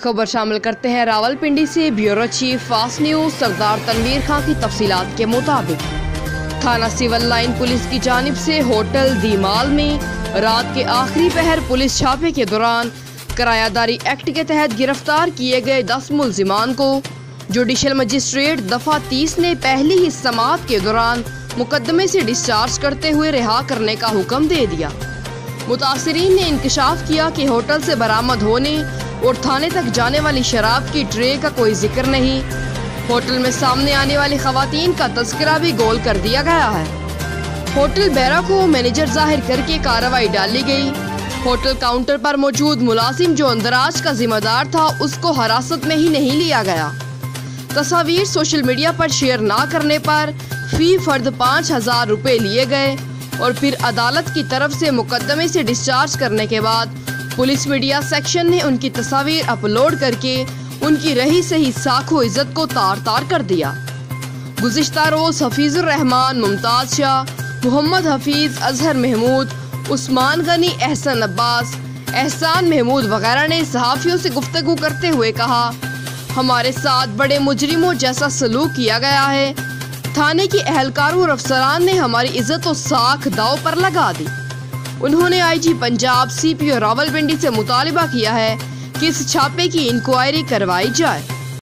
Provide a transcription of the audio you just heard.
خبر شامل کرتے ہیں راولپنڈی سے بیورو چیف فاسٹ نیوز سردار تنویر خان کی تفصیلات کے مطابق تھانہ سول لائن پولیس کی جانب سے ہوٹل دی مال میں رات کے آخری پہر پولیس چھاپے کے دوران کرایہ داری ایکٹ کے تحت گرفتار کیے گئے 10 ملزمان کو جوڈیشل مجسٹریٹ دفعہ 30 نے پہلی ہی سماعت کے دوران مقدمے سے ڈسچارج کرتے ہوئے رہا کرنے کا حکم دے دیا۔ متاثرین نے انکشاف کیا کہ ہوٹل سے برآمد ہونے اور تھانے تک جانے والی شراب کی ٹرے کا کوئی ذکر نہیں۔ ہوٹل میں سامنے آنے والی خواتین کا تذکرہ بھی گول کر دیا گیا ہے۔ ہوٹل بیرا کو مینیجر ظاہر کر کے کارروائی ڈالی گئی۔ ہوٹل کاؤنٹر پر موجود ملازم جو اندراج کا ذمہ دار تھا اس کو حراست میں ہی نہیں لیا گیا۔ تصاویر سوشل میڈیا پر شیئر نہ کرنے پر فی فرد 5000 روپے لیے گئے اور پھر عدالت کی طرف سے مقدمے سے ڈسچارج کرنے کے بعد پولیس میڈیا سیکشن نے ان کی تصاویر اپلوڈ کر کے ان کی رہی سہی ساکھ و عزت کو تار تار کر دیا۔ گزشتہ روز حفیظ الرحمان، ممتاز شاہ، محمد حفیظ، اظہر محمود، عثمان غنی، احسن عباس، احسان محمود وغیرہ نے صحافیوں سے گفتگو کرتے ہوئے کہا، ہمارے ساتھ بڑے مجرموں جیسا سلوک کیا گیا ہے۔ تھانے کی اہلکاروں اور افسران نے ہماری عزت و ساکھ داؤ پر لگا دی۔ انہوں نے آئی جی پنجاب، سی پی او راولپنڈی سے مطالبہ کیا ہے کہ اس چھاپے کی انکوائری کروائی جائے۔